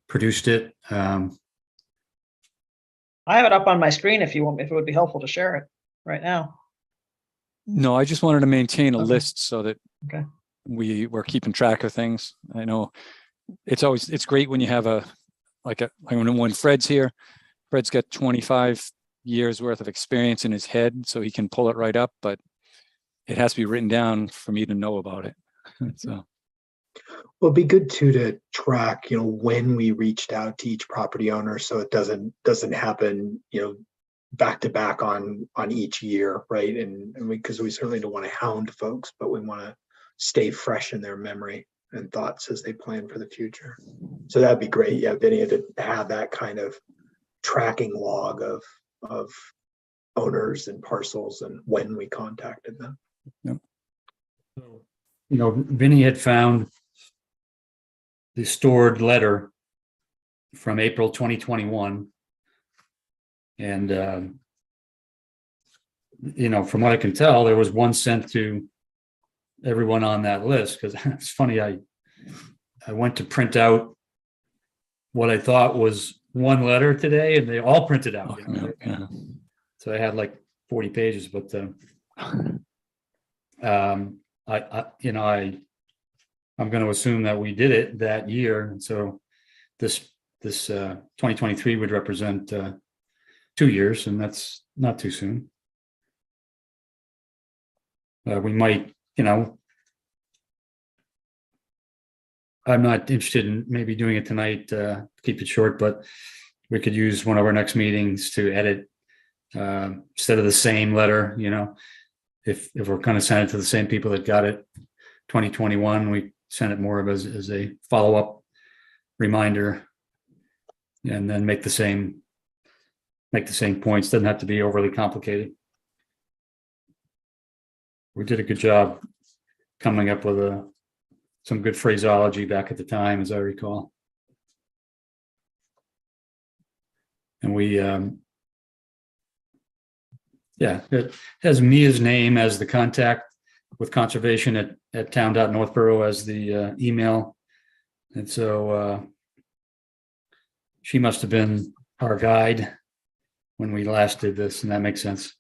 produced it. I have it up on my screen if you want, if it would be helpful to share it right now. No, I just wanted to maintain a Okay. list so that Okay. we're keeping track of things. I know it's great when you have like when Fred's here, Fred's got 25 years worth of experience in his head, so he can pull it right up, but it has to be written down for me to know about it. So, Well, it'd be good too to track, when we reached out to each property owner, so it doesn't happen, back to back on each year, right? And because we certainly don't want to hound folks, but we want to stay fresh in their memory and thoughts as they plan for the future. So that'd be great. Yeah, Vinny, to have that kind of tracking log of owners and parcels and when we contacted them. Vinny had found the stored letter from April 2021. And, from what I can tell, there was one sent to everyone on that list, because it's funny, I went to print out what I thought was one letter today, and they all printed out. yeah. So I had like 40 pages, but I'm going to assume that we did it that year, and so this 2023 would represent 2 years, and that's not too soon. We might, I'm not interested in maybe doing it tonight, keep it short, but we could use one of our next meetings to edit instead of the same letter, if we're going to send it to the same people that got it 2021, we send it more of as a follow-up reminder, and then make the same points. Doesn't have to be overly complicated. We did a good job coming up with some good phraseology back at the time, as I recall. And we, it has Mia's name as the contact with conservation at town.northborough as the email. And so she must have been our guide when we last did this, and that makes sense.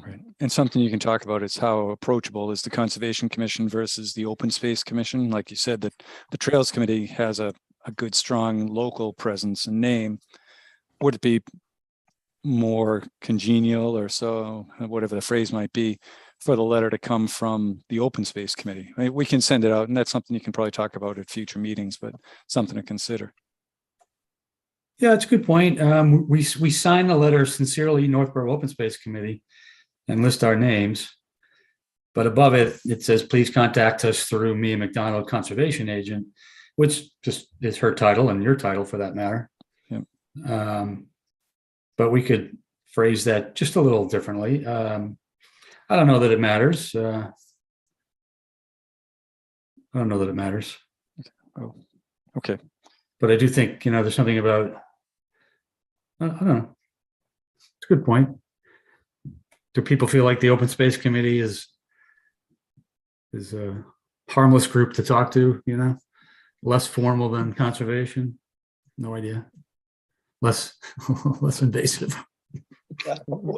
Right. And something you can talk about is how approachable is the Conservation Commission versus the Open Space Commission. Like you said, that the Trails Committee has a good, strong local presence and name. Would it be more congenial or so, whatever the phrase might be, for the letter to come from the Open Space Committee? I mean, we can send it out, and that's something you can probably talk about at future meetings, but something to consider. Yeah, it's a good point. We sign the letter sincerely, Northborough Open Space Committee, and list our names. But above it, it says, please contact us through Mia McDonald, Conservation Agent, which just is her title and your title for that matter. Yep. But we could phrase that just a little differently. I don't know that it matters. I don't know that it matters. Oh, okay. But I do think, there's something about, I don't know. It's a good point. Do people feel like the Open Space Committee is a harmless group to talk to, less formal than conservation? No idea. Less invasive.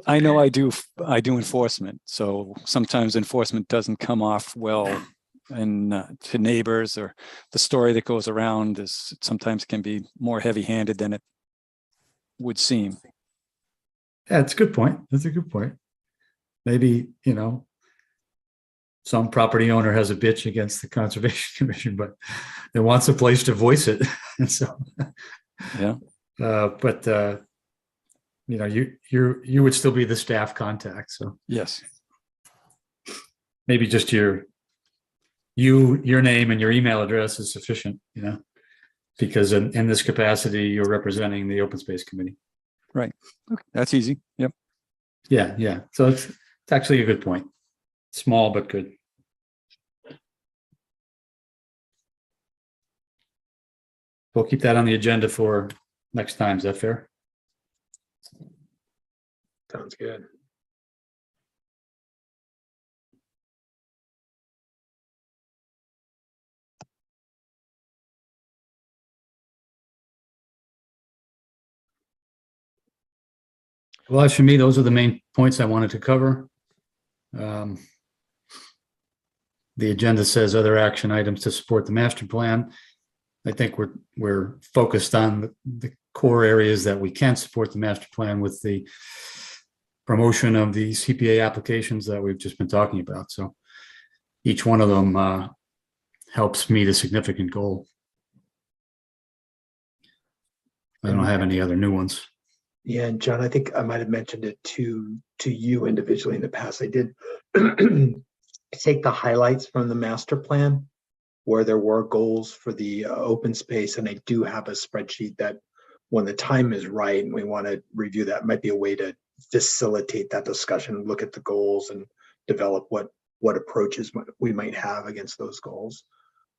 I know I do enforcement, so sometimes enforcement doesn't come off well and to neighbors, or the story that goes around is sometimes can be more heavy-handed than it would seem. Yeah, it's a good point. That's a good point. Maybe, some property owner has a bitch against the Conservation Commission, but it wants a place to voice it. And so, Yeah. But you would still be the staff contact. So Yes. maybe just your name and your email address is sufficient, because in this capacity, you're representing the Open Space Committee. Right. Okay. That's easy. Yep. Yeah. So it's actually a good point. Small, but good. We'll keep that on the agenda for next time. Is that fair? Sounds good. Well, as for me, those are the main points I wanted to cover. The agenda says other action items to support the master plan. I think we're focused on the core areas that we can support the master plan with the promotion of the CPA applications that we've just been talking about. So each one of them helps meet a significant goal. I don't have any other new ones. Yeah, and John, I think I might have mentioned it to you individually in the past. I did take the highlights from the master plan where there were goals for the open space, and I do have a spreadsheet that when the time is right and we want to review that, might be a way to facilitate that discussion, look at the goals and develop what approaches we might have against those goals.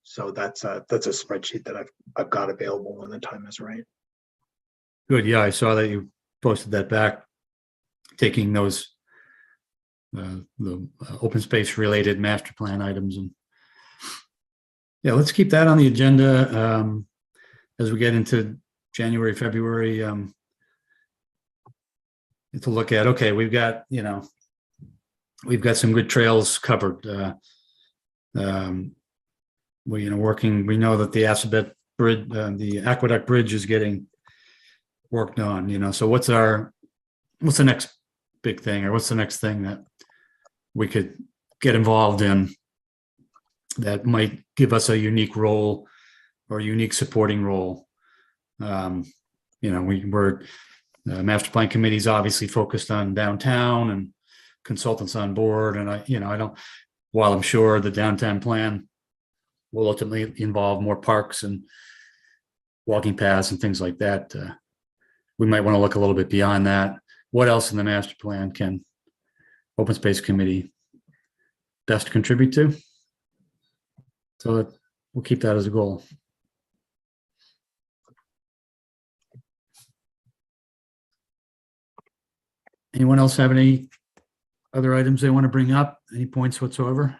So that's a spreadsheet that I've got available when the time is right. Good. Yeah, I saw that you posted that back, taking those the open space related master plan items. And yeah, let's keep that on the agenda as we get into January, February to look at. Okay, we've got some good trails covered. We know that the Assabet Bridge, the Aqueduct Bridge is getting worked on, so what's the next big thing, or what's the next thing that we could get involved in that might give us a unique role or a unique supporting role? We're master plan committee's obviously focused on downtown and consultants on board, and while I'm sure the downtown plan will ultimately involve more parks and walking paths and things like that, we might want to look a little bit beyond that. What else in the master plan can open space committee best contribute to? So that we'll keep that as a goal. Anyone else have any other items they want to bring up? Any points whatsoever?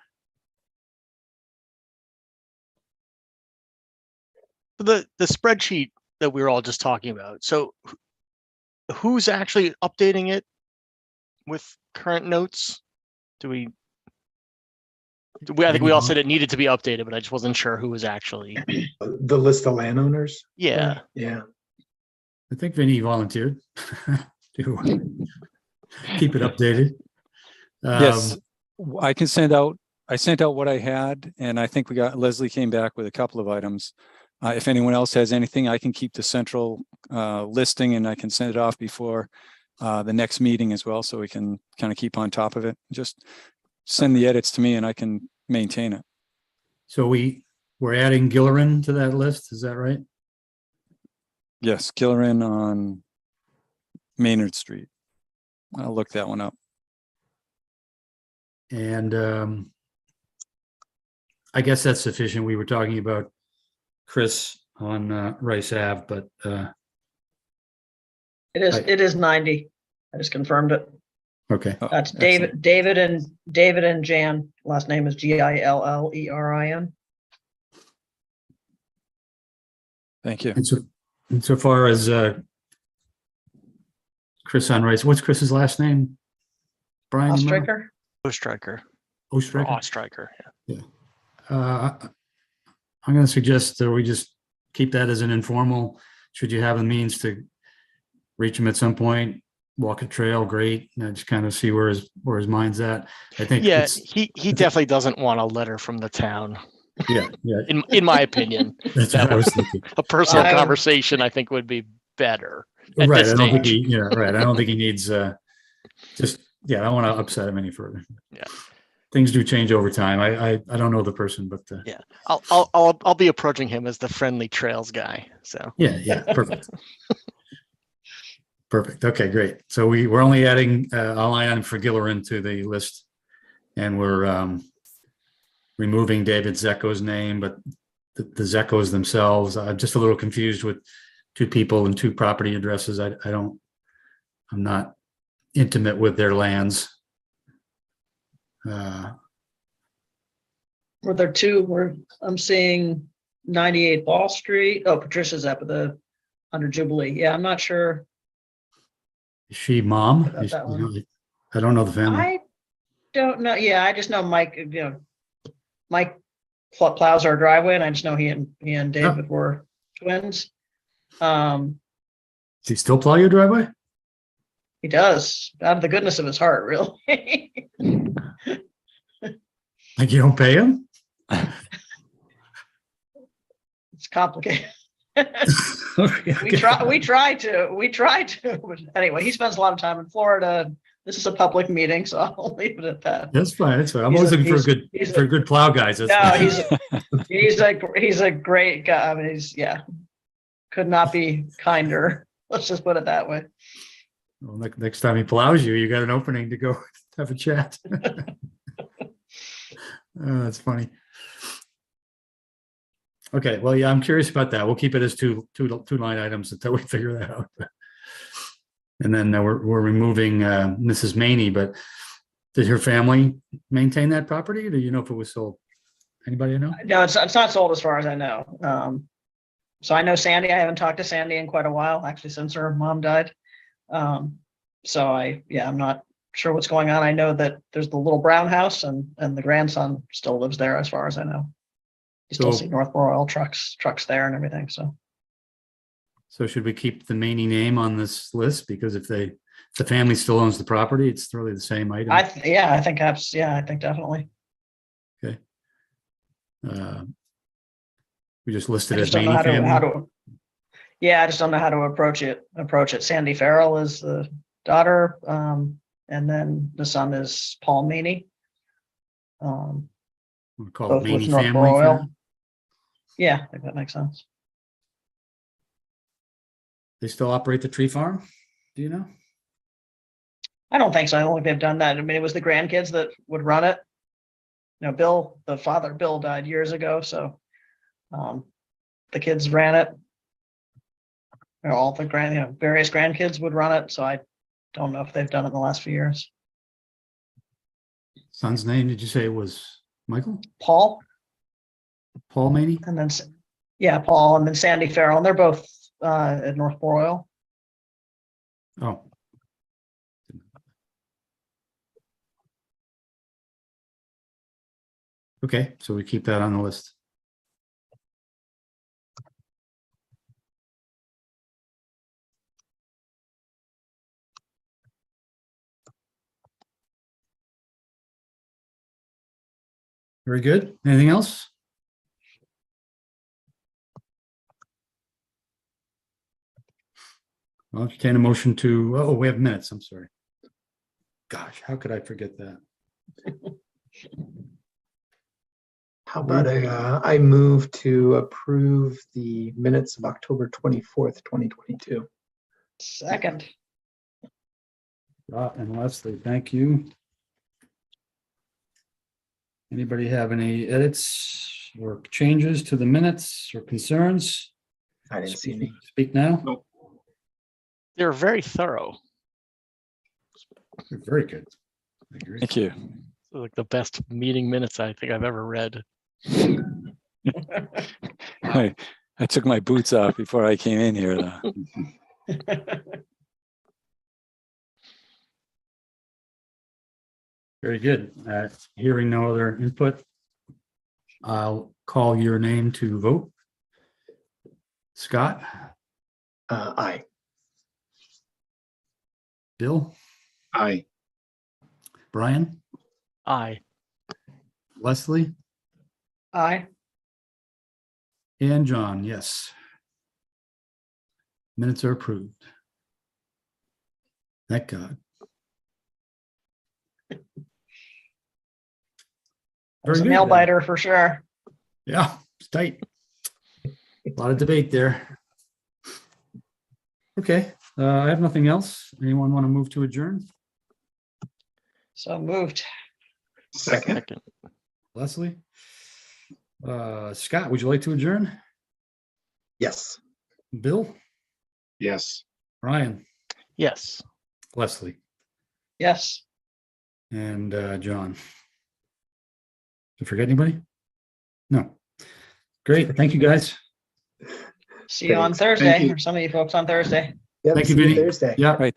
The spreadsheet that we were all just talking about. So who's actually updating it with current notes? I think we all said it needed to be updated, but I just wasn't sure who was actually. The list of landowners. Yeah. Yeah. I think Vinny volunteered to keep it updated. Yes, I sent out what I had, and I think Leslie came back with a couple of items. If anyone else has anything, I can keep the central listing, and I can send it off before the next meeting as well, so we can kind of keep on top of it. Just send the edits to me and I can maintain it. So we're adding Gillerin to that list, is that right? Yes, Gillerin on Maynard Street. I'll look that one up. And I guess that's sufficient. We were talking about Chris on Rice Ave, but It is 90. I just confirmed it. okay. Oh, That's excellent. David and Jan. Last name is Gillerin. Thank you. And so far as Chris on Rice, what's Chris's last name? Brian? you know? Ostriker. Ostriker. Ostriker? Ostriker. Yeah. I'm going to suggest that we just keep that as an informal. Should you have the means to reach him at some point, walk a trail, great. And just kind of see where his mind's at. I think. Yeah, he definitely doesn't want a letter from the town. Yeah. In my opinion, That's what I was thinking. a personal I would- conversation I think would be better at Right. this I don't think stage. right. I don't think he needs. I don't want to upset him any further. Yeah. Things do change over time. I don't know the person, but Yeah. I'll be approaching him as the friendly trails guy. So yeah, perfect. Perfect. Okay, great. So we're only adding a line item for Gillerin to the list, and we're removing David Zecco's name, but the Zeccos themselves, I'm just a little confused with two people and two property addresses. I'm not intimate with their lands. Were there two? I'm seeing 98 Ball Street. Oh, Patricia's up at under Jubilee. Yeah, I'm not sure. Is she mom? About Is- that you one. know, I don't know the family. I don't know. Yeah, I just know Mike, Mike plows our driveway, and I just know he and David were twins. Does he still plow your driveway? He does, out of the goodness of his heart, really. Like you don't pay him? It's complicated. Okay, We try to, but anyway, he spends a lot of time in Florida. This is a public meeting, so I'll leave it at that. That's fine. That's fine. I'm He's always a- looking for he's a- for good plow guys. That's No, fine. he's a great guy. I mean, could not be kinder. Let's just put it that way. Well, next time he plows you, you got an opening to go have a chat. Oh, that's funny. Okay, well, yeah, I'm curious about that. We'll keep it as two line items until we figure that out. And then we're removing Mrs. Maney, but did her family maintain that property? Or do you know if it was sold? Anybody know? No, it's not sold as far as I know. So I know Sandy. I haven't talked to Sandy in quite a while, actually, since her mom died. So I'm not sure what's going on. I know that there's the little brown house and the grandson still lives there as far as I know. You still So- see Northborough Oil trucks there and everything, so. So should we keep the Maney name on this list? Because if the family still owns the property, it's really the same item. I think definitely. We just I listed as just don't know Maney how family. to, yeah, I just don't know how to approach it. Sandy Farrell is the daughter, and then the son is Paul Maney. We'll call it Both Maney with family. Northborough for Oil. now. Yeah, I think that makes sense. They still operate the tree farm? Do you know? I don't think so. I don't think they've done that. I mean, it was the grandkids that would run it. Bill, the father, Bill died years ago, so the kids ran it. All the various grandkids would run it, so I don't know if they've done it in the last few years. Son's name, did you say it was Michael? Paul, Paul Maney? and then Paul, and then Sandy Farrell, and they're both at Northborough Oil. Oh. Okay, so we keep that on the list. Very good. Anything else? I'll entertain a motion to, oh, we have minutes, I'm sorry. Gosh, how could I forget that? How about I move to approve the minutes of October 24th, 2022. Second. Scott and Leslie, thank you. Anybody have any edits or changes to the minutes or concerns? I didn't see any. Speak now. They're very thorough. Very good. I agree. Thank you. Like the best meeting minutes I think I've ever read. I took my boots off before I came in here, though. Very good. Hearing no other input, I'll call your name to vote. Scott, Aye. Bill, Aye. Brian, Aye. Leslie, Aye. and John, yes. Minutes are approved. Thank God. It was Very a good, nail then. biter for sure. Yeah, it's tight. A lot of debate there. Okay, I have nothing else. Anyone want to move to adjourn? So moved. Second. Second. Leslie? Scott, would you like to adjourn? Yes. Bill? Yes. Ryan? Yes. Leslie? Yes. And John? Did I forget anybody? No. Great, thank you, guys. See you on Thanks. Thursday, Thank you. or some of you folks on Thursday. Yep, Thank you, see Vinny. Thursday. Yeah. Right.